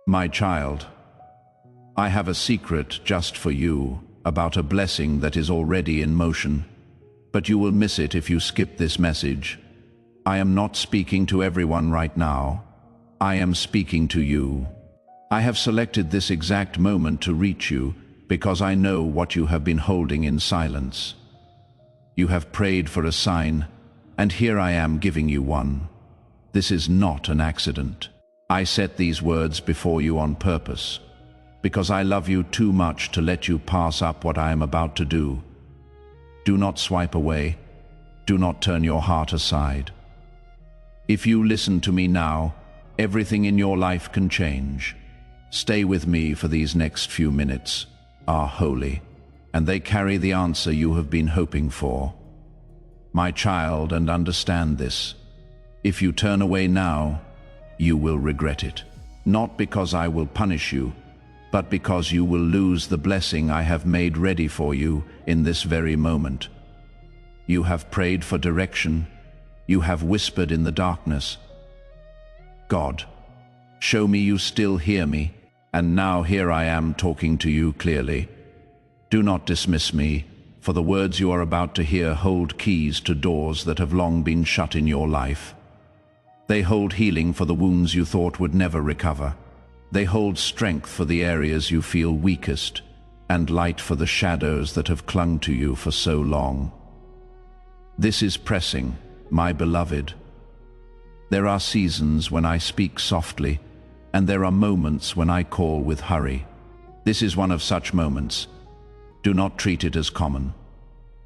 My child, I have a secret just for you about a blessing that is already in motion, but you will miss it if you skip this message. I am not speaking to everyone right now. I am speaking to you. I have selected this exact moment to reach you because I know what you have been holding in silence. You have prayed for a sign, and here I am giving you one. This is not an accident. I set these words before you on purpose, because I love you too much to let you pass up what I am about to do. Do not swipe away. Do not turn your heart aside. If you listen to me now, everything in your life can change. Stay with me for these next few minutes, are holy, and they carry the answer you have been hoping for. My child, and understand this. If you turn away now, you will regret it. Not because I will punish you, but because you will lose the blessing I have made ready for you in this very moment. You have prayed for direction. You have whispered in the darkness. God, show me you still hear me, and now here I am talking to you clearly. Do not dismiss me, for the words you are about to hear hold keys to doors that have long been shut in your life. They hold healing for the wounds you thought would never recover. They hold strength for the areas you feel weakest, and light for the shadows that have clung to you for so long. This is pressing, my beloved. There are seasons when I speak softly, and there are moments when I call with hurry. This is one of such moments. Do not treat it as common.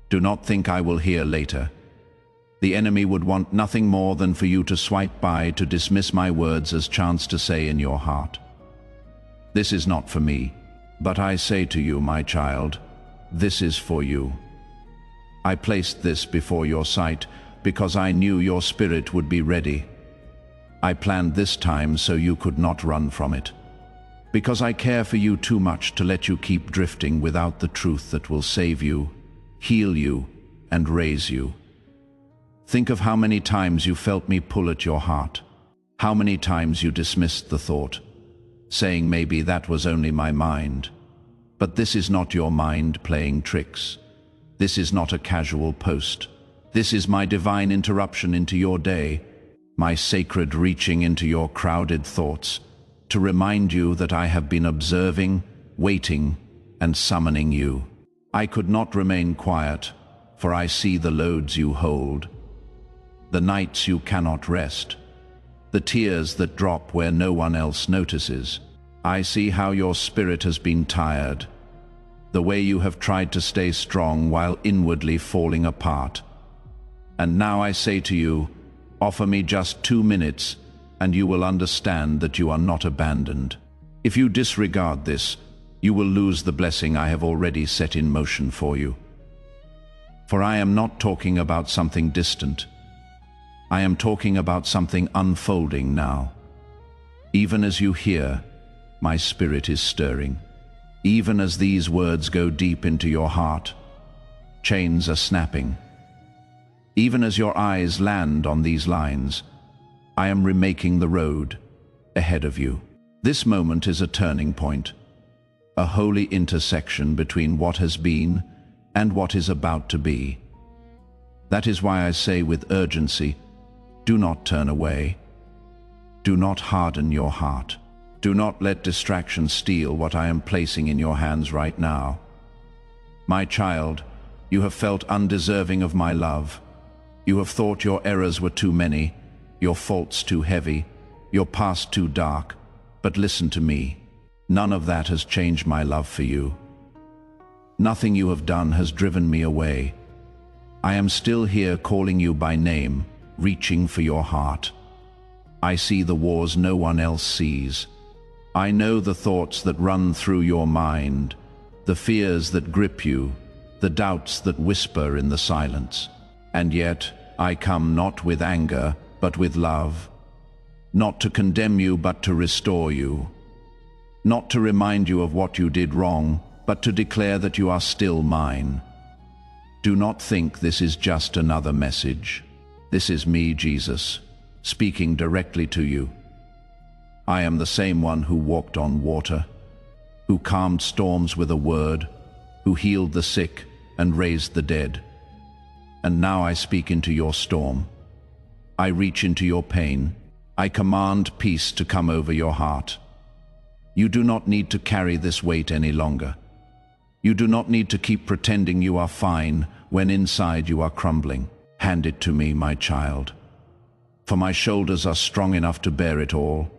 Do not think I will hear later. The enemy would want nothing more than for you to swipe by, to dismiss my words as chance to say in your heart. This is not for me, but I say to you, my child, this is for you. I placed this before your sight because I knew your spirit would be ready. I planned this time so you could not run from it, because I care for you too much to let you keep drifting without the truth that will save you, heal you, and raise you. Think of how many times you felt me pull at your heart, how many times you dismissed the thought, saying maybe that was only my mind. But this is not your mind playing tricks. This is not a casual post. This is my divine interruption into your day, my sacred reaching into your crowded thoughts, to remind you that I have been observing, waiting, and summoning you. I could not remain quiet, for I see the loads you hold, the nights you cannot rest, the tears that drop where no one else notices. I see how your spirit has been tired, the way you have tried to stay strong while inwardly falling apart. And now I say to you, offer me just 2 minutes, and you will understand that you are not abandoned. If you disregard this, you will lose the blessing I have already set in motion for you. For I am not talking about something distant. I am talking about something unfolding now. Even as you hear, my spirit is stirring. Even as these words go deep into your heart, chains are snapping. Even as your eyes land on these lines, I am remaking the road ahead of you. This moment is a turning point, a holy intersection between what has been and what is about to be. That is why I say with urgency, do not turn away. Do not harden your heart. Do not let distraction steal what I am placing in your hands right now. My child, you have felt undeserving of my love. You have thought your errors were too many, your faults too heavy, your past too dark. But listen to me. None of that has changed my love for you. Nothing you have done has driven me away. I am still here calling you by name, reaching for your heart. I see the wars no one else sees. I know the thoughts that run through your mind, the fears that grip you, the doubts that whisper in the silence. And yet, I come not with anger, but with love. Not to condemn you, but to restore you. Not to remind you of what you did wrong, but to declare that you are still mine. Do not think this is just another message. This is me, Jesus, speaking directly to you. I am the same one who walked on water, who calmed storms with a word, who healed the sick and raised the dead. And now I speak into your storm. I reach into your pain. I command peace to come over your heart. You do not need to carry this weight any longer. You do not need to keep pretending you are fine when inside you are crumbling. Hand it to me, my child, for my shoulders are strong enough to bear it all.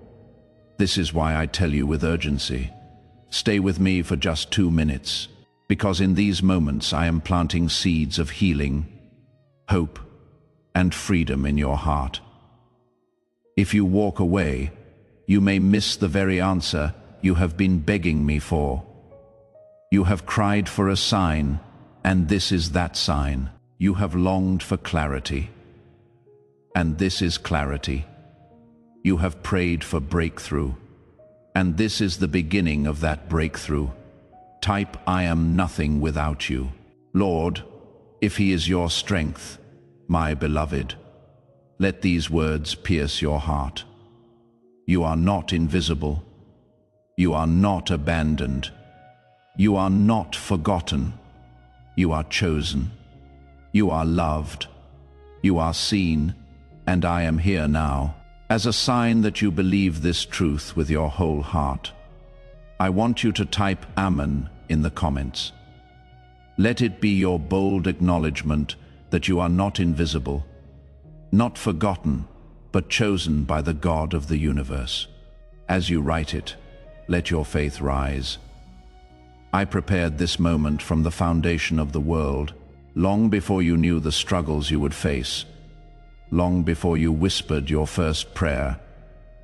This is why I tell you with urgency, stay with me for just 2 minutes, because in these moments I am planting seeds of healing, hope, and freedom in your heart. If you walk away, you may miss the very answer you have been begging me for. You have cried for a sign, and this is that sign. You have longed for clarity, and this is clarity. You have prayed for breakthrough, and this is the beginning of that breakthrough. Type, I am nothing without you. Lord, if He is your strength, my beloved, let these words pierce your heart. You are not invisible. You are not abandoned. You are not forgotten. You are chosen. You are loved. You are seen, and I am here now, as a sign that you believe this truth with your whole heart. I want you to type Amen in the comments. Let it be your bold acknowledgement that you are not invisible, not forgotten, but chosen by the God of the universe. As you write it, let your faith rise. I prepared this moment from the foundation of the world, long before you knew the struggles you would face. Long before you whispered your first prayer,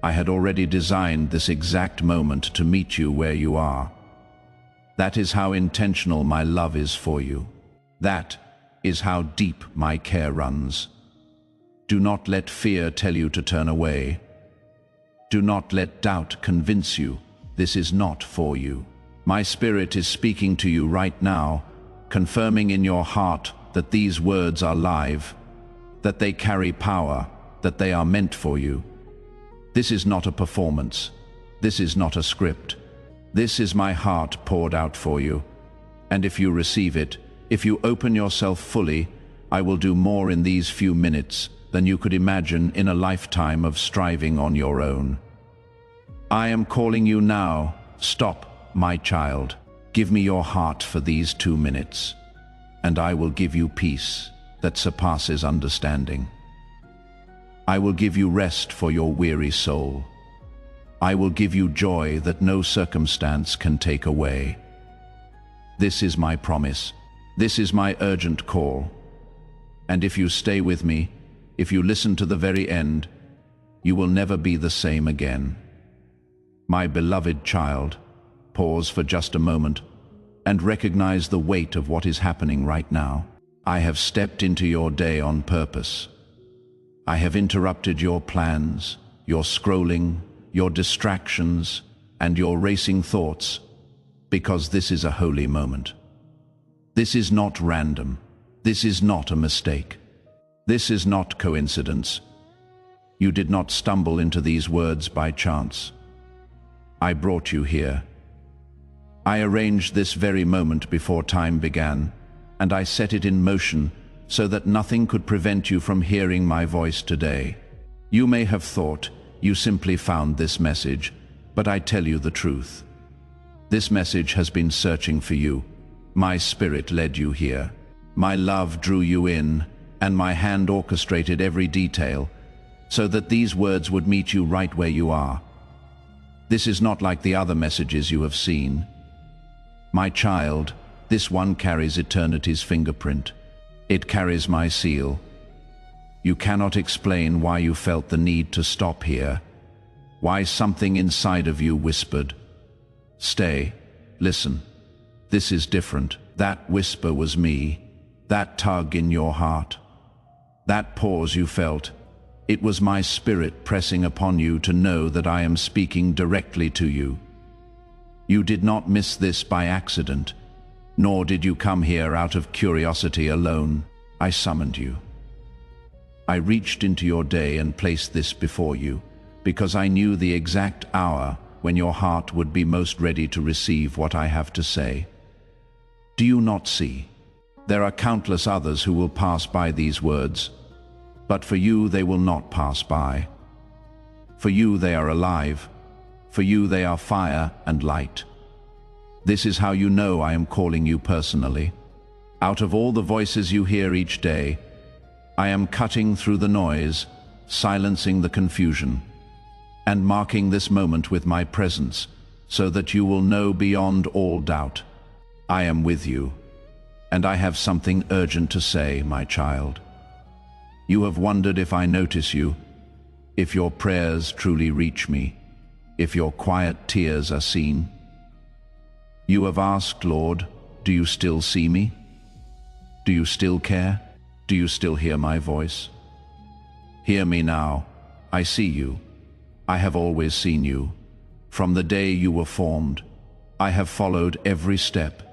I had already designed this exact moment to meet you where you are. That is how intentional my love is for you. That is how deep my care runs. Do not let fear tell you to turn away. Do not let doubt convince you this is not for you. My spirit is speaking to you right now, confirming in your heart that these words are live, that they carry power, that they are meant for you. This is not a performance. This is not a script. This is my heart poured out for you. And if you receive it, if you open yourself fully, I will do more in these few minutes than you could imagine in a lifetime of striving on your own. I am calling you now. Stop, my child. Give me your heart for these 2 minutes, and I will give you peace that surpasses understanding. I will give you rest for your weary soul. I will give you joy that no circumstance can take away. This is my promise. This is my urgent call. And if you stay with me, if you listen to the very end, you will never be the same again. My beloved child, pause for just a moment and recognize the weight of what is happening right now. I have stepped into your day on purpose. I have interrupted your plans, your scrolling, your distractions, and your racing thoughts, because this is a holy moment. This is not random. This is not a mistake. This is not coincidence. You did not stumble into these words by chance. I brought you here. I arranged this very moment before time began, and I set it in motion so that nothing could prevent you from hearing my voice today. You may have thought you simply found this message, but I tell you the truth. This message has been searching for you. My spirit led you here. My love drew you in, and my hand orchestrated every detail so that these words would meet you right where you are. This is not like the other messages you have seen. My child, this one carries eternity's fingerprint. It carries my seal. You cannot explain why you felt the need to stop here, why something inside of you whispered, "Stay, listen, this is different." That whisper was me, that tug in your heart, that pause you felt. It was my spirit pressing upon you to know that I am speaking directly to you. You did not miss this by accident, nor did you come here out of curiosity alone. I summoned you. I reached into your day and placed this before you, because I knew the exact hour when your heart would be most ready to receive what I have to say. Do you not see? There are countless others who will pass by these words, but for you they will not pass by. For you they are alive. For you they are fire and light. This is how you know I am calling you personally. Out of all the voices you hear each day, I am cutting through the noise, silencing the confusion, and marking this moment with my presence, so that you will know beyond all doubt. I am with you, and I have something urgent to say, my child. You have wondered if I notice you, if your prayers truly reach me, if your quiet tears are seen. You have asked, Lord, do you still see me? Do you still care? Do you still hear my voice? Hear me now. I see you. I have always seen you. From the day you were formed, I have followed every step,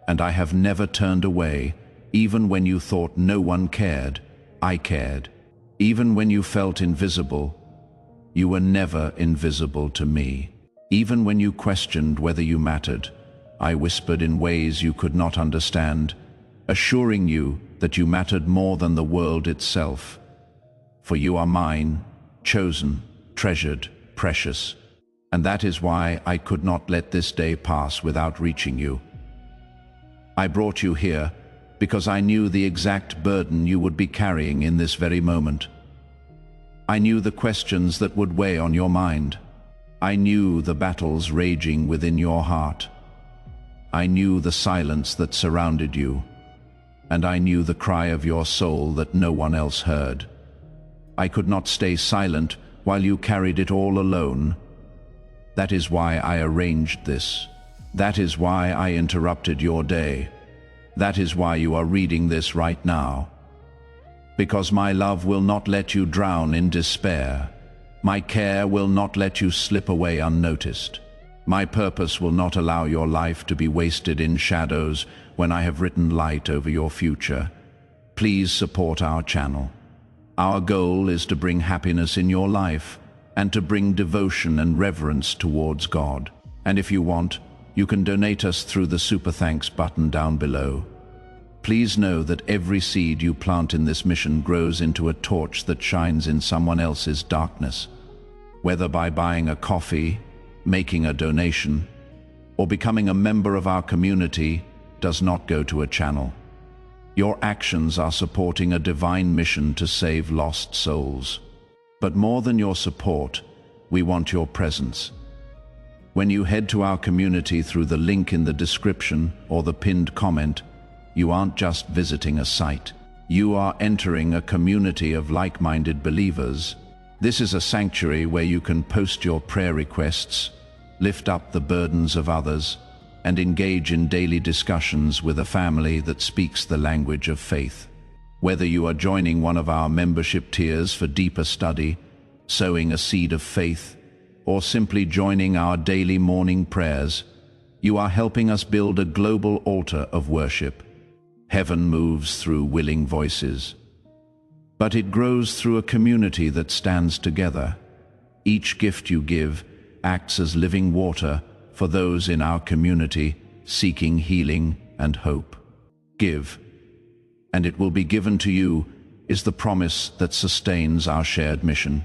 and I have never turned away. Even when you thought no one cared, I cared. Even when you felt invisible, you were never invisible to me. Even when you questioned whether you mattered, I whispered in ways you could not understand, assuring you that you mattered more than the world itself. For you are mine, chosen, treasured, precious, and that is why I could not let this day pass without reaching you. I brought you here because I knew the exact burden you would be carrying in this very moment. I knew the questions that would weigh on your mind. I knew the battles raging within your heart. I knew the silence that surrounded you, and I knew the cry of your soul that no one else heard. I could not stay silent while you carried it all alone. That is why I arranged this. That is why I interrupted your day. That is why you are reading this right now. Because my love will not let you drown in despair. My care will not let you slip away unnoticed. My purpose will not allow your life to be wasted in shadows when I have written light over your future. Please support our channel. Our goal is to bring happiness in your life and to bring devotion and reverence towards God. And if you want, you can donate us through the Super Thanks button down below. Please know that every seed you plant in this mission grows into a torch that shines in someone else's darkness. Whether by buying a coffee, making a donation, or becoming a member of our community, does not go to a channel. Your actions are supporting a divine mission to save lost souls. But more than your support, we want your presence. When you head to our community through the link in the description or the pinned comment, you aren't just visiting a site. You are entering a community of like-minded believers. This is a sanctuary where you can post your prayer requests, lift up the burdens of others, and engage in daily discussions with a family that speaks the language of faith. Whether you are joining one of our membership tiers for deeper study, sowing a seed of faith, or simply joining our daily morning prayers, you are helping us build a global altar of worship. Heaven moves through willing voices, but it grows through a community that stands together. Each gift you give acts as living water for those in our community seeking healing and hope. Give, and it will be given to you, is the promise that sustains our shared mission.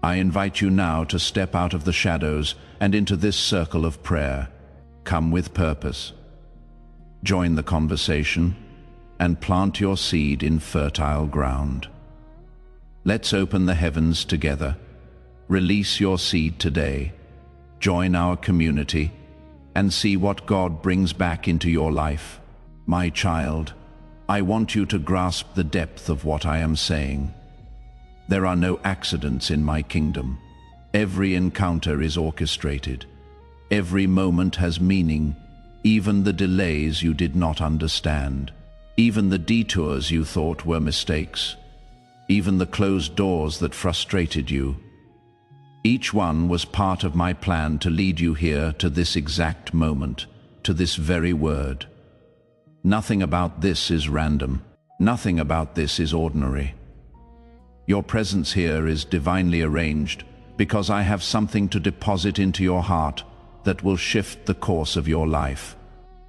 I invite you now to step out of the shadows and into this circle of prayer. Come with purpose. Join the conversation and plant your seed in fertile ground. Let's open the heavens together. Release your seed today. Join our community and see what God brings back into your life. My child, I want you to grasp the depth of what I am saying. There are no accidents in my kingdom. Every encounter is orchestrated. Every moment has meaning, even the delays you did not understand, even the detours you thought were mistakes, even the closed doors that frustrated you. Each one was part of my plan to lead you here to this exact moment, to this very word. Nothing about this is random. Nothing about this is ordinary. Your presence here is divinely arranged because I have something to deposit into your heart that will shift the course of your life.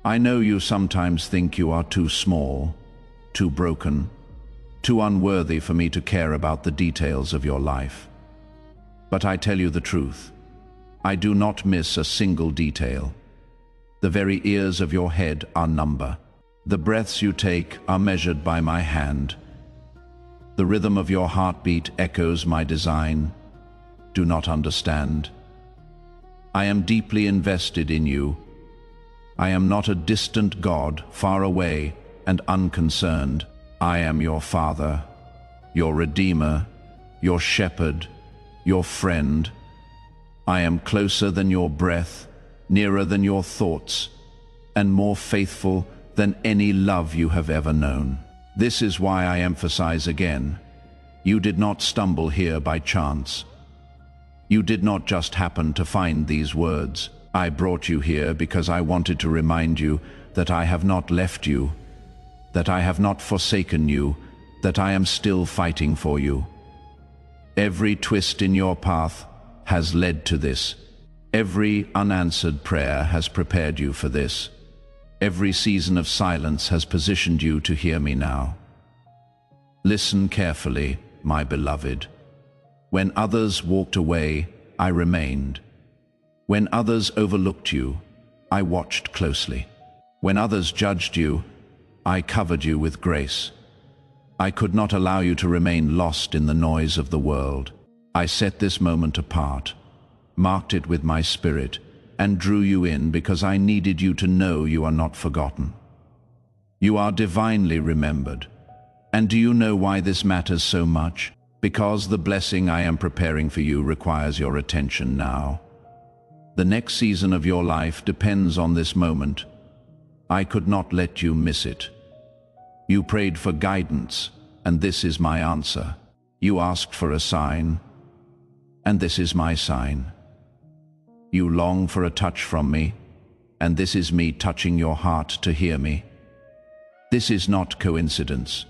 I know you sometimes think you are too small, too broken, too unworthy for me to care about the details of your life. But I tell you the truth, I do not miss a single detail. The very ears of your head are number. The breaths you take are measured by my hand. The rhythm of your heartbeat echoes my design. Do not understand. I am deeply invested in you. I am not a distant God, far away and unconcerned. I am your Father, your Redeemer, your Shepherd, your friend. I am closer than your breath, nearer than your thoughts, and more faithful than any love you have ever known. This is why I emphasize again, you did not stumble here by chance. You did not just happen to find these words. I brought you here because I wanted to remind you that I have not left you, that I have not forsaken you, that I am still fighting for you. Every twist in your path has led to this. Every unanswered prayer has prepared you for this. Every season of silence has positioned you to hear me now. Listen carefully, my beloved. When others walked away, I remained. When others overlooked you, I watched closely. When others judged you, I covered you with grace. I could not allow you to remain lost in the noise of the world. I set this moment apart, marked it with my spirit, and drew you in because I needed you to know you are not forgotten. You are divinely remembered. And do you know why this matters so much? Because the blessing I am preparing for you requires your attention now. The next season of your life depends on this moment. I could not let you miss it. You prayed for guidance, and this is my answer. You asked for a sign, and this is my sign. You long for a touch from me, and this is me touching your heart to hear me. This is not coincidence.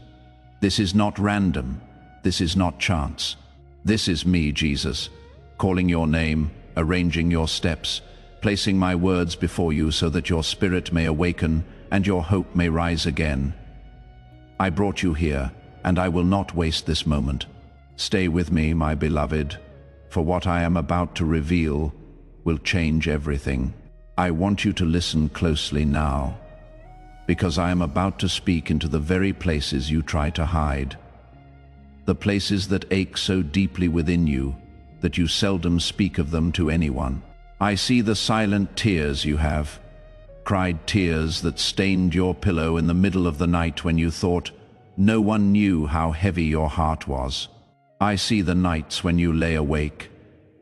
This is not random. This is not chance. This is me, Jesus, calling your name, arranging your steps, placing my words before you so that your spirit may awaken and your hope may rise again. I brought you here, and I will not waste this moment. Stay with me, my beloved, for what I am about to reveal will change everything. I want you to listen closely now, because I am about to speak into the very places you try to hide. The places that ache so deeply within you that you seldom speak of them to anyone. I see the silent tears you have, cried tears that stained your pillow in the middle of the night when you thought no one knew how heavy your heart was. I see the nights when you lay awake,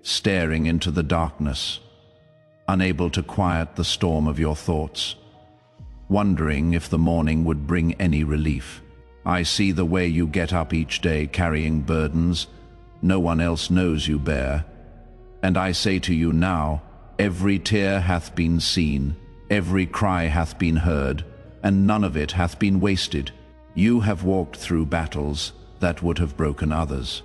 staring into the darkness, unable to quiet the storm of your thoughts, wondering if the morning would bring any relief. I see the way you get up each day carrying burdens no one else knows you bear, and I say to you now, every tear hath been seen, every cry hath been heard, and none of it hath been wasted. You have walked through battles that would have broken others.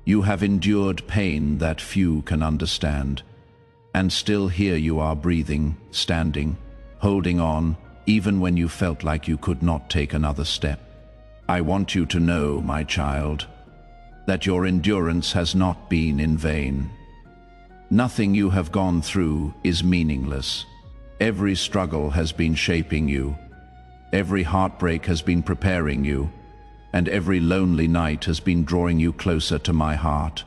You have endured pain that few can understand, and still here you are breathing, standing, holding on, even when you felt like you could not take another step. I want you to know, my child, that your endurance has not been in vain. Nothing you have gone through is meaningless. Every struggle has been shaping you. Every heartbreak has been preparing you, and every lonely night has been drawing you closer to my heart.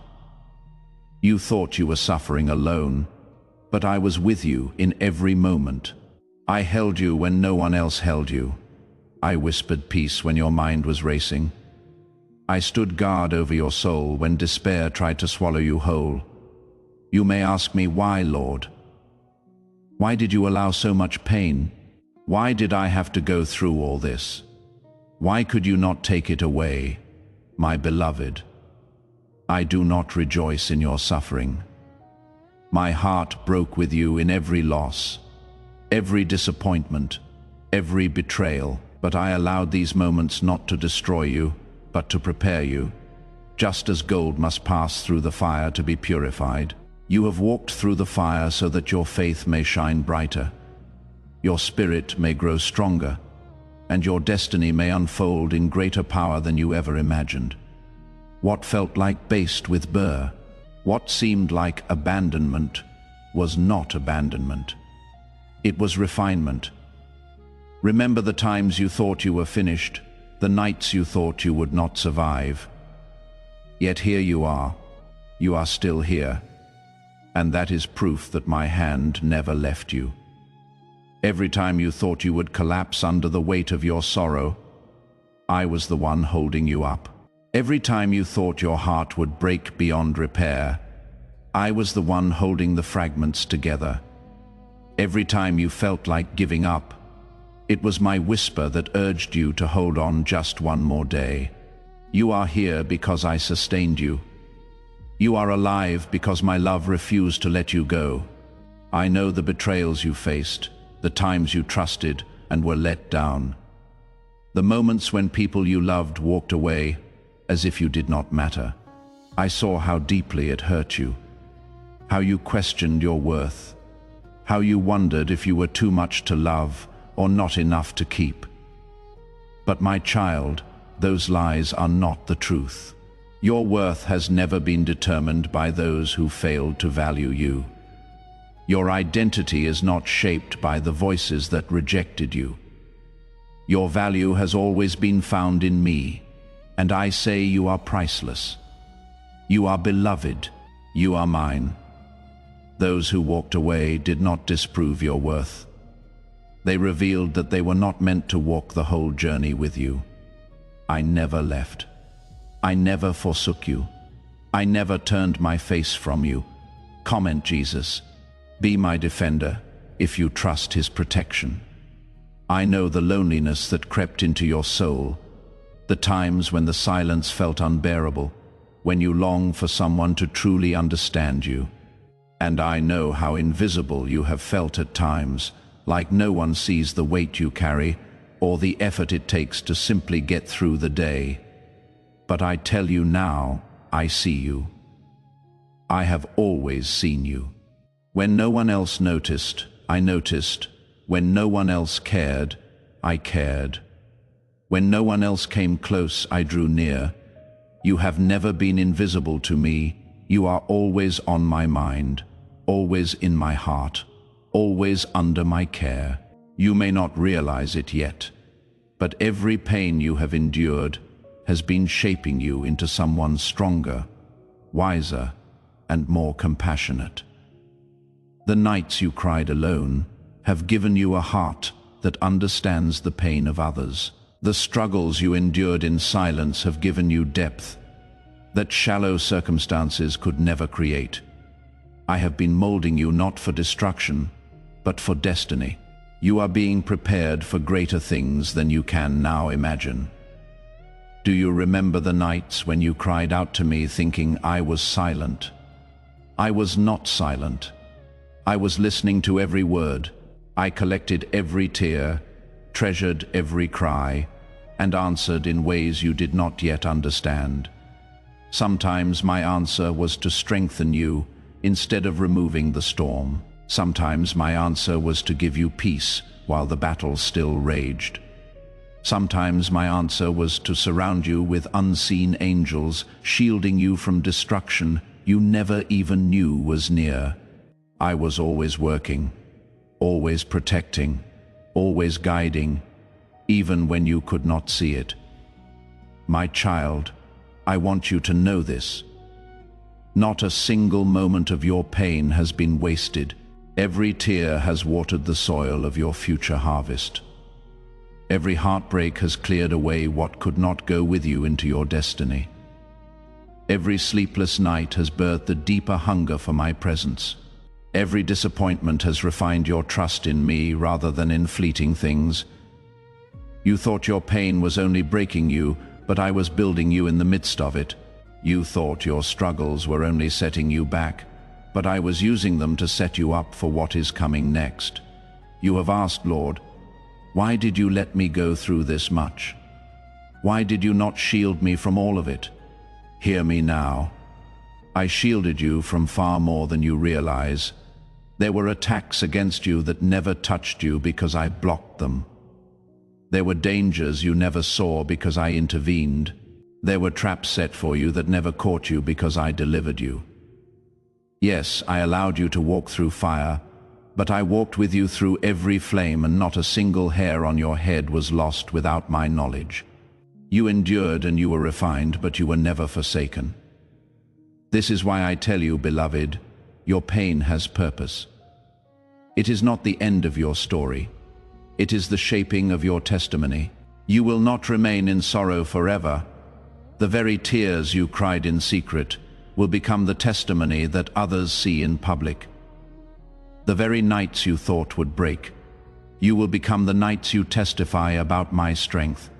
You thought you were suffering alone, but I was with you in every moment. I held you when no one else held you. I whispered peace when your mind was racing. I stood guard over your soul when despair tried to swallow you whole. You may ask me, why, Lord? Why did you allow so much pain? Why did I have to go through all this? Why could you not take it away, my beloved? I do not rejoice in your suffering. My heart broke with you in every loss, every disappointment, every betrayal, but I allowed these moments not to destroy you, but to prepare you. Just as gold must pass through the fire to be purified, you have walked through the fire so that your faith may shine brighter, your spirit may grow stronger, and your destiny may unfold in greater power than you ever imagined. What felt like baste with burr, what seemed like abandonment, was not abandonment. It was refinement. Remember the times you thought you were finished, the nights you thought you would not survive. Yet here you are still here, and that is proof that my hand never left you. Every time you thought you would collapse under the weight of your sorrow, I was the one holding you up. Every time you thought your heart would break beyond repair, I was the one holding the fragments together. Every time you felt like giving up, it was my whisper that urged you to hold on just one more day. You are here because I sustained you. You are alive because my love refused to let you go. I know the betrayals you faced, the times you trusted and were let down. The moments when people you loved walked away as if you did not matter. I saw how deeply it hurt you, how you questioned your worth, how you wondered if you were too much to love or not enough to keep. But my child, those lies are not the truth. Your worth has never been determined by those who failed to value you. Your identity is not shaped by the voices that rejected you. Your value has always been found in me, and I say you are priceless. You are beloved. You are mine. Those who walked away did not disprove your worth. They revealed that they were not meant to walk the whole journey with you. I never left. I never forsook you. I never turned my face from you. Comment Jesus. Be my defender if you trust his protection. I know the loneliness that crept into your soul, the times when the silence felt unbearable, when you long for someone to truly understand you. And I know how invisible you have felt at times, like no one sees the weight you carry or the effort it takes to simply get through the day. But I tell you now, I see you. I have always seen you. When no one else noticed, I noticed. When no one else cared, I cared. When no one else came close, I drew near. You have never been invisible to me. You are always on my mind, always in my heart, always under my care. You may not realize it yet, but every pain you have endured has been shaping you into someone stronger, wiser, and more compassionate. The nights you cried alone have given you a heart that understands the pain of others. The struggles you endured in silence have given you depth that shallow circumstances could never create. I have been molding you not for destruction, but for destiny. You are being prepared for greater things than you can now imagine. Do you remember the nights when you cried out to me thinking I was silent? I was not silent. I was listening to every word. I collected every tear, treasured every cry, and answered in ways you did not yet understand. Sometimes my answer was to strengthen you instead of removing the storm. Sometimes my answer was to give you peace while the battle still raged. Sometimes my answer was to surround you with unseen angels, shielding you from destruction you never even knew was near. I was always working, always protecting, always guiding, even when you could not see it. My child, I want you to know this. Not a single moment of your pain has been wasted. Every tear has watered the soil of your future harvest. Every heartbreak has cleared away what could not go with you into your destiny. Every sleepless night has birthed the deeper hunger for my presence. Every disappointment has refined your trust in me rather than in fleeting things. You thought your pain was only breaking you, but I was building you in the midst of it. You thought your struggles were only setting you back, but I was using them to set you up for what is coming next. You have asked, Lord, why did you let me go through this much? Why did you not shield me from all of it? Hear me now. I shielded you from far more than you realize. There were attacks against you that never touched you because I blocked them. There were dangers you never saw because I intervened. There were traps set for you that never caught you because I delivered you. Yes, I allowed you to walk through fire, but I walked with you through every flame, and not a single hair on your head was lost without my knowledge. You endured and you were refined, but you were never forsaken. This is why I tell you, beloved, your pain has purpose. It is not the end of your story. It is the shaping of your testimony. You will not remain in sorrow forever. The very tears you cried in secret will become the testimony that others see in public. The very nights you thought would break, you will become the nights you testify about my strength.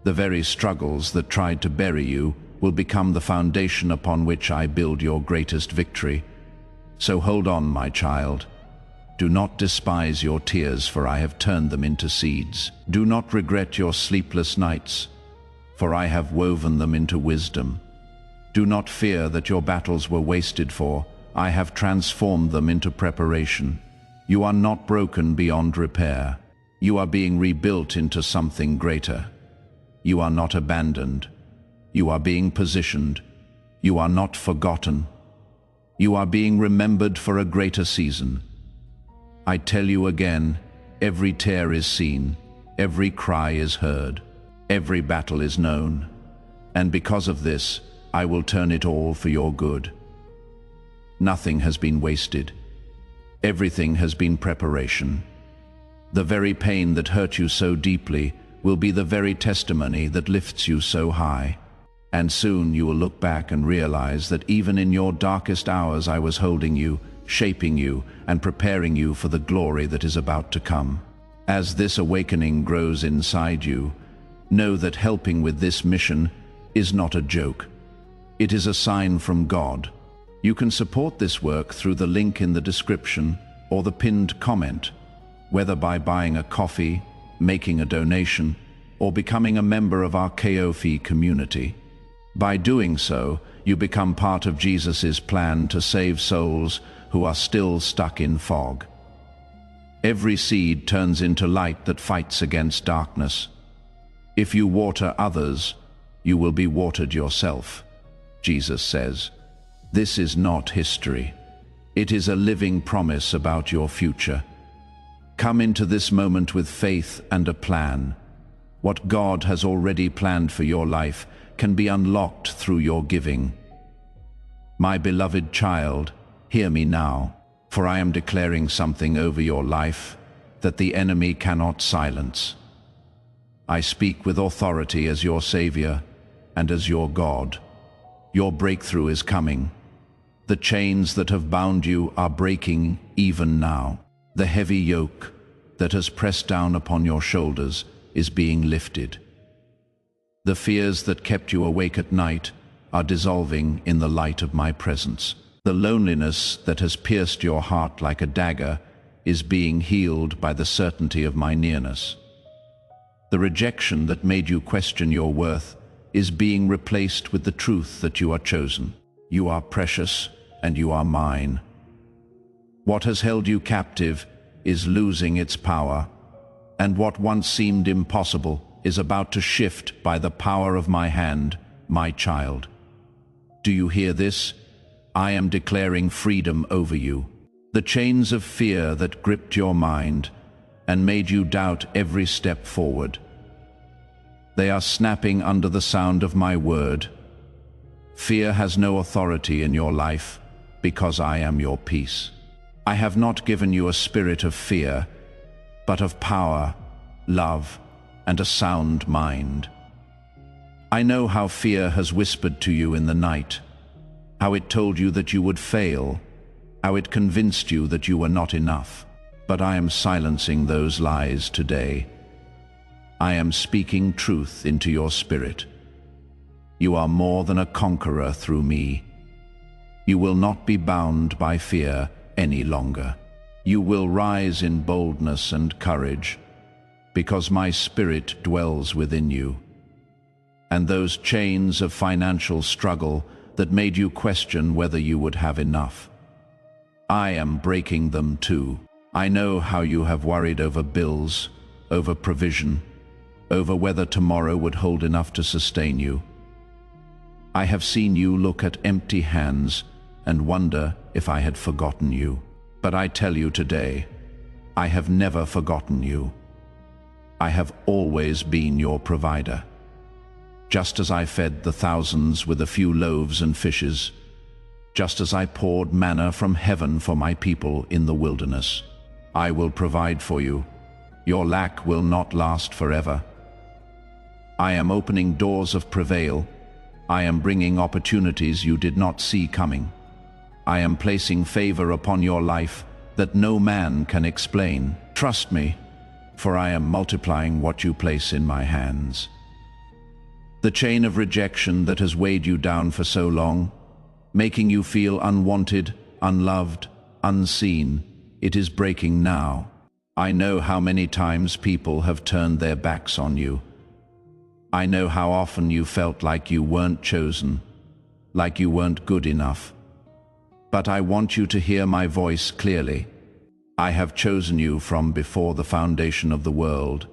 The very struggles that tried to bury you will become the foundation upon which I build your greatest victory. So hold on, my child. Do not despise your tears, for I have turned them into seeds. Do not regret your sleepless nights, for I have woven them into wisdom. Do not fear that your battles were wasted, for I have transformed them into preparation. You are not broken beyond repair. You are being rebuilt into something greater. You are not abandoned. You are being positioned. You are not forgotten. You are being remembered for a greater season. I tell you again, every tear is seen, every cry is heard, every battle is known, and because of this, I will turn it all for your good. Nothing has been wasted. Everything has been preparation. The very pain that hurt you so deeply will be the very testimony that lifts you so high. And soon you will look back and realize that even in your darkest hours I was holding you, shaping you, and preparing you for the glory that is about to come. As this awakening grows inside you, know that helping with this mission is not a joke. It is a sign from God. You can support this work through the link in the description or the pinned comment, whether by buying a coffee, making a donation, or becoming a member of our Ko-fi community. By doing so, you become part of Jesus' plan to save souls who are still stuck in fog. Every seed turns into light that fights against darkness. If you water others, you will be watered yourself, Jesus says. This is not history. It is a living promise about your future. Come into this moment with faith and a plan. What God has already planned for your life can be unlocked through your giving. My beloved child, hear me now, for I am declaring something over your life that the enemy cannot silence. I speak with authority as your Savior and as your God. Your breakthrough is coming. The chains that have bound you are breaking even now. The heavy yoke that has pressed down upon your shoulders is being lifted. The fears that kept you awake at night are dissolving in the light of my presence. The loneliness that has pierced your heart like a dagger is being healed by the certainty of my nearness. The rejection that made you question your worth is being replaced with the truth that you are chosen. You are precious and you are mine. What has held you captive is losing its power, and what once seemed impossible is about to shift by the power of my hand, my child. Do you hear this? I am declaring freedom over you. The chains of fear that gripped your mind and made you doubt every step forward, they are snapping under the sound of my word. Fear has no authority in your life because I am your peace. I have not given you a spirit of fear, but of power, love, and a sound mind. I know how fear has whispered to you in the night, how it told you that you would fail, how it convinced you that you were not enough. But I am silencing those lies today. I am speaking truth into your spirit. You are more than a conqueror through me. You will not be bound by fear any longer. You will rise in boldness and courage, because my spirit dwells within you. and those chains of financial struggle that made you question whether you would have enough. I am breaking them too. I know how you have worried over bills, over provision, over whether tomorrow would hold enough to sustain you. I have seen you look at empty hands and wonder if I had forgotten you. But I tell you today, I have never forgotten you. I have always been your provider. Just as I fed the thousands with a few loaves and fishes, just as I poured manna from heaven for my people in the wilderness, I will provide for you. Your lack will not last forever. I am opening doors of prevail. I am bringing opportunities you did not see coming. I am placing favor upon your life that no man can explain. Trust me, for I am multiplying what you place in my hands. The chain of rejection that has weighed you down for so long, making you feel unwanted, unloved, unseen, it is breaking now. I know how many times people have turned their backs on you. I know how often you felt like you weren't chosen, like you weren't good enough. But I want you to hear my voice clearly. I have chosen you from before the foundation of the world.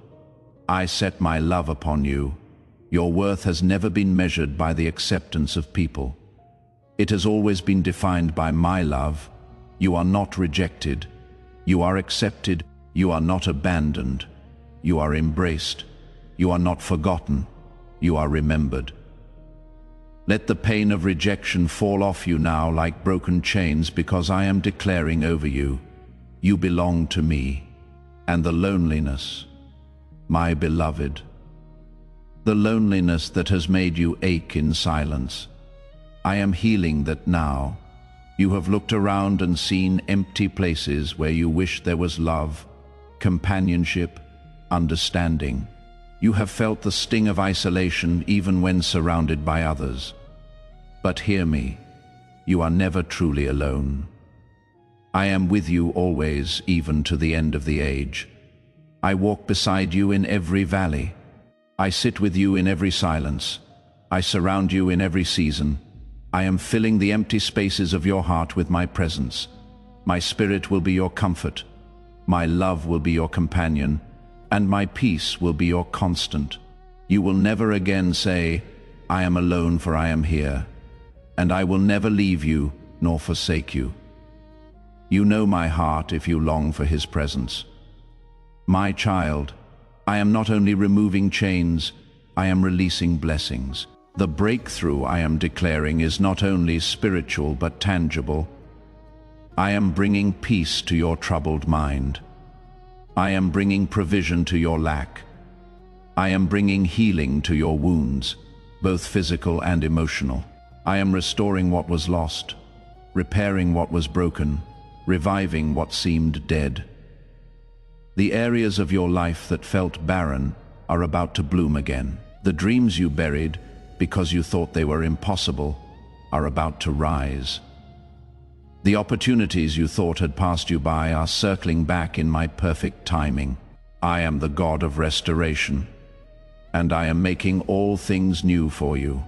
I set my love upon you. Your worth has never been measured by the acceptance of people. It has always been defined by my love. You are not rejected. You are accepted. You are not abandoned. You are embraced. You are not forgotten. You are remembered. Let the pain of rejection fall off you now like broken chains, because I am declaring over you, you belong to me. And the loneliness, my beloved, the loneliness that has made you ache in silence, I am healing that now. You have looked around and seen empty places where you wish there was love, companionship, understanding. You have felt the sting of isolation even when surrounded by others. But hear me, you are never truly alone. I am with you always, even to the end of the age. I walk beside you in every valley. I sit with you in every silence. I surround you in every season. I am filling the empty spaces of your heart with my presence. My spirit will be your comfort. My love will be your companion, and my peace will be your constant. You will never again say, I am alone, for I am here, and I will never leave you nor forsake you. You know my heart if you long for his presence. My child, I am not only removing chains, I am releasing blessings. The breakthrough I am declaring is not only spiritual but tangible. I am bringing peace to your troubled mind. I am bringing provision to your lack. I am bringing healing to your wounds, both physical and emotional. I am restoring what was lost, repairing what was broken, reviving what seemed dead. The areas of your life that felt barren are about to bloom again. The dreams you buried because you thought they were impossible are about to rise. The opportunities you thought had passed you by are circling back in my perfect timing. I am the God of restoration, and I am making all things new for you.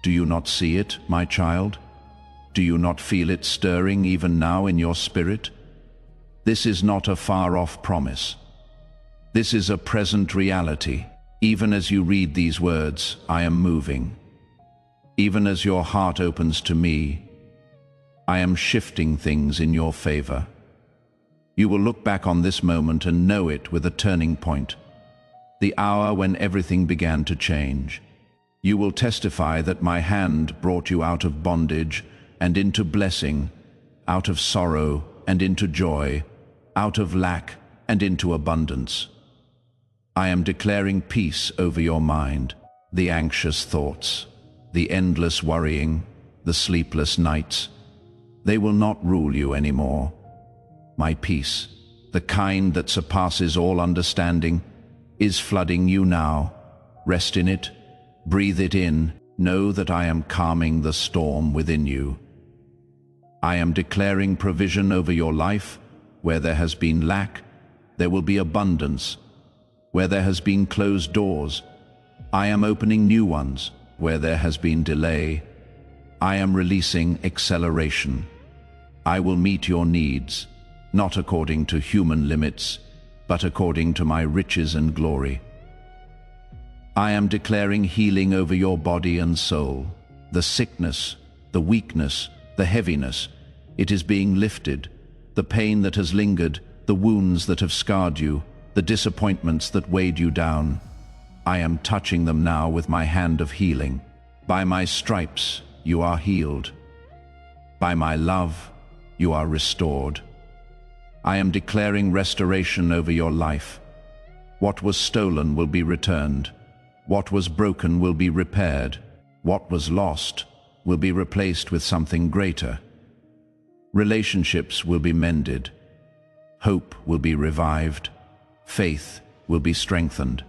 Do you not see it, my child? Do you not feel it stirring even now in your spirit? This is not a far-off promise. This is a present reality. Even as you read these words, I am moving. Even as your heart opens to me, I am shifting things in your favor. You will look back on this moment and know it with a turning point, the hour when everything began to change. You will testify that my hand brought you out of bondage and into blessing, out of sorrow and into joy, out of lack and into abundance. I am declaring peace over your mind, the anxious thoughts, the endless worrying, the sleepless nights. They will not rule you anymore. My peace, the kind that surpasses all understanding, is flooding you now. Rest in it, breathe it in, know that I am calming the storm within you. I am declaring provision over your life. Where there has been lack, there will be abundance. Where there has been closed doors, I am opening new ones where there has been delay. I am releasing acceleration. I will meet your needs, not according to human limits, but according to my riches and glory. I am declaring healing over your body and soul. The sickness, the weakness, the heaviness, it is being lifted. The pain that has lingered, the wounds that have scarred you, the disappointments that weighed you down, I am touching them now with my hand of healing. By my stripes, you are healed. By my love, you are restored. I am declaring restoration over your life. What was stolen will be returned. What was broken will be repaired. What was lost will be replaced with something greater. Relationships will be mended. Hope will be revived. Faith will be strengthened.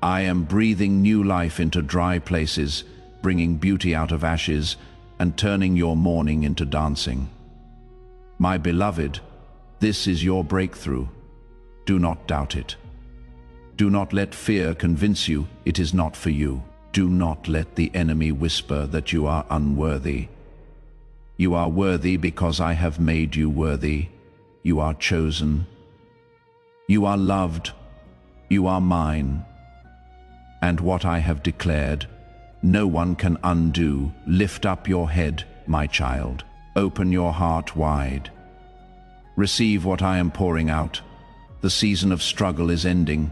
I am breathing new life into dry places, bringing beauty out of ashes and turning your mourning into dancing. My beloved, this is your breakthrough. Do not doubt it. Do not let fear convince you it is not for you. Do not let the enemy whisper that you are unworthy. You are worthy because I have made you worthy. You are chosen. You are loved. You are mine. And what I have declared, no one can undo. Lift up your head, my child. Open your heart wide. Receive what I am pouring out. The season of struggle is ending,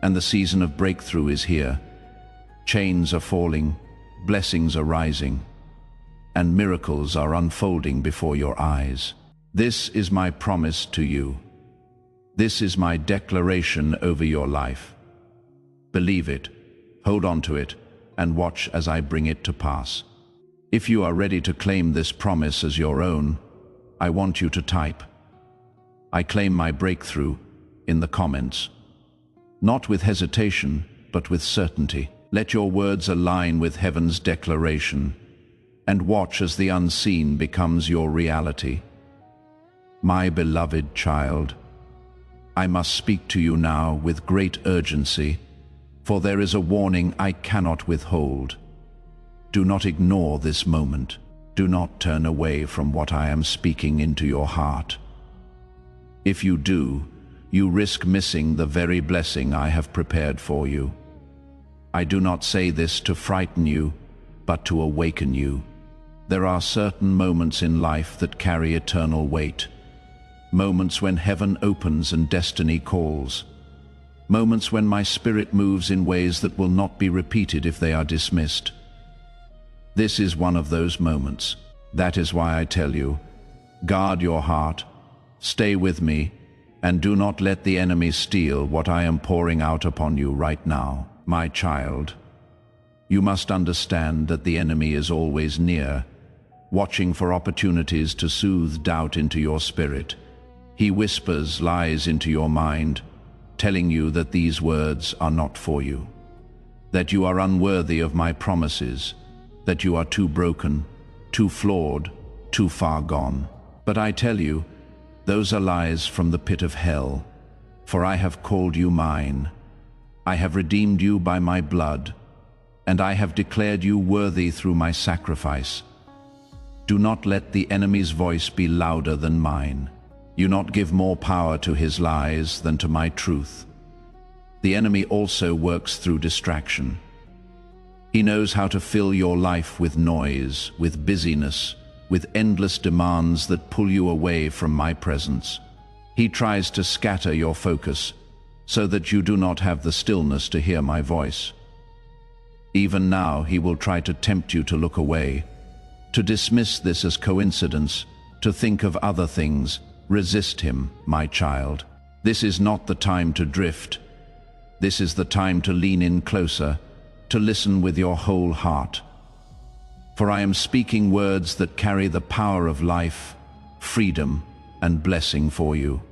and the season of breakthrough is here. Chains are falling, blessings are rising, and miracles are unfolding before your eyes. This is my promise to you. This is my declaration over your life. Believe it, hold on to it, and watch as I bring it to pass. If you are ready to claim this promise as your own, I want you to type, "I claim my breakthrough," in the comments. Not with hesitation, but with certainty. Let your words align with heaven's declaration, and watch as the unseen becomes your reality. My beloved child, I must speak to you now with great urgency, for there is a warning I cannot withhold. Do not ignore this moment. Do not turn away from what I am speaking into your heart. If you do, you risk missing the very blessing I have prepared for you. I do not say this to frighten you, but to awaken you. There are certain moments in life that carry eternal weight. Moments when heaven opens and destiny calls. Moments when my spirit moves in ways that will not be repeated if they are dismissed. This is one of those moments. That is why I tell you, guard your heart, stay with me, and do not let the enemy steal what I am pouring out upon you right now. My child, you must understand that the enemy is always near, watching for opportunities to soothe doubt into your spirit. He whispers lies into your mind, telling you that these words are not for you, that you are unworthy of my promises, that you are too broken, too flawed, too far gone. But I tell you, those are lies from the pit of hell, for I have called you mine. I have redeemed you by my blood, and I have declared you worthy through my sacrifice. Do not let the enemy's voice be louder than mine. Do not give more power to his lies than to my truth. The enemy also works through distraction. He knows how to fill your life with noise, with busyness, with endless demands that pull you away from my presence. He tries to scatter your focus so that you do not have the stillness to hear my voice. Even now, he will try to tempt you to look away, to dismiss this as coincidence, to think of other things. Resist him, my child. This is not the time to drift. This is the time to lean in closer, to listen with your whole heart. For I am speaking words that carry the power of life, freedom, and blessing for you.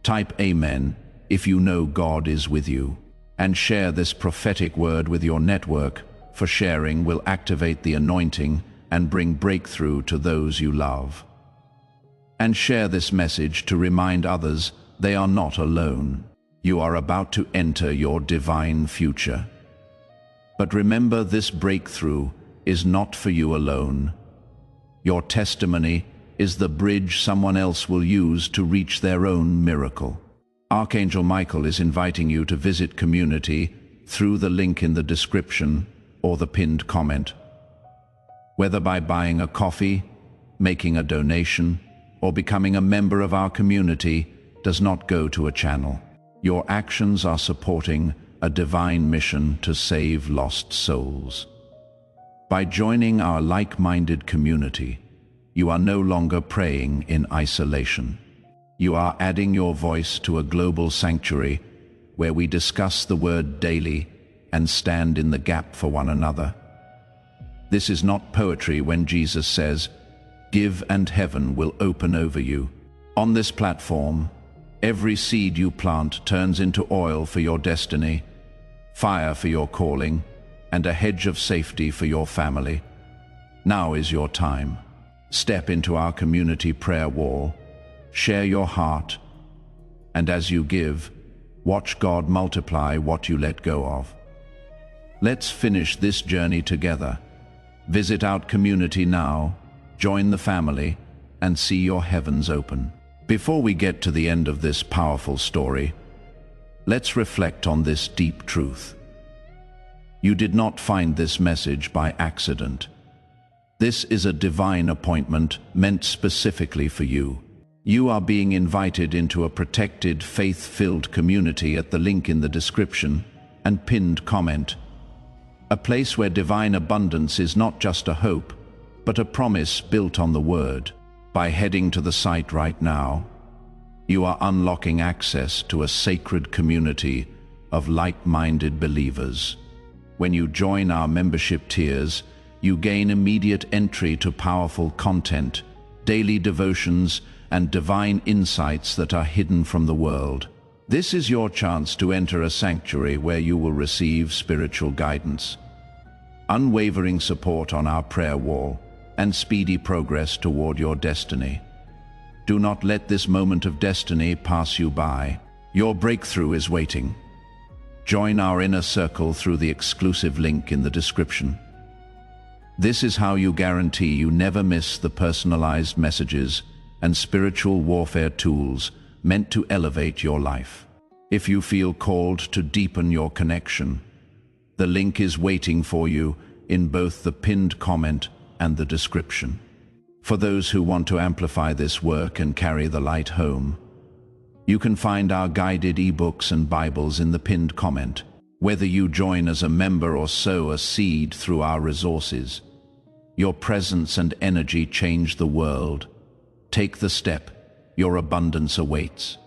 Type Amen if you know God is with you, and share this prophetic word with your network, for sharing will activate the anointing and bring breakthrough to those you love. And share this message to remind others they are not alone. You are about to enter your divine future. But remember, this breakthrough is not for you alone. Your testimony is the bridge someone else will use to reach their own miracle. Archangel Michael is inviting you to visit Community through the link in the description or the pinned comment. Whether by buying a coffee, making a donation, or becoming a member of our community does not go to a channel. Your actions are supporting a divine mission to save lost souls. By joining our like-minded community, you are no longer praying in isolation. You are adding your voice to a global sanctuary where we discuss the word daily and stand in the gap for one another. This is not poetry when Jesus says, "Give and heaven will open over you." On this platform, every seed you plant turns into oil for your destiny, fire for your calling, and a hedge of safety for your family. Now is your time. Step into our community prayer wall, share your heart, and as you give, watch God multiply what you let go of. Let's finish this journey together. Visit our community now, join the family, and see your heavens open. Before we get to the end of this powerful story, let's reflect on this deep truth. You did not find this message by accident. This is a divine appointment meant specifically for you. You are being invited into a protected, faith-filled community at the link in the description and pinned comment. A place where divine abundance is not just a hope, but a promise built on the Word. By heading to the site right now, you are unlocking access to a sacred community of like-minded believers. When you join our membership tiers, you gain immediate entry to powerful content, daily devotions, and divine insights that are hidden from the world. This is your chance to enter a sanctuary where you will receive spiritual guidance, unwavering support on our prayer wall, and speedy progress toward your destiny. Do not let this moment of destiny pass you by. Your breakthrough is waiting. Join our inner circle through the exclusive link in the description. This is how you guarantee you never miss the personalized messages and spiritual warfare tools meant to elevate your life. If you feel called to deepen your connection, the link is waiting for you in both the pinned comment and the description. For those who want to amplify this work and carry the light home, you can find our guided ebooks and Bibles in the pinned comment. Whether you join as a member or sow a seed through our resources, your presence and energy change the world. Take the step, your abundance awaits.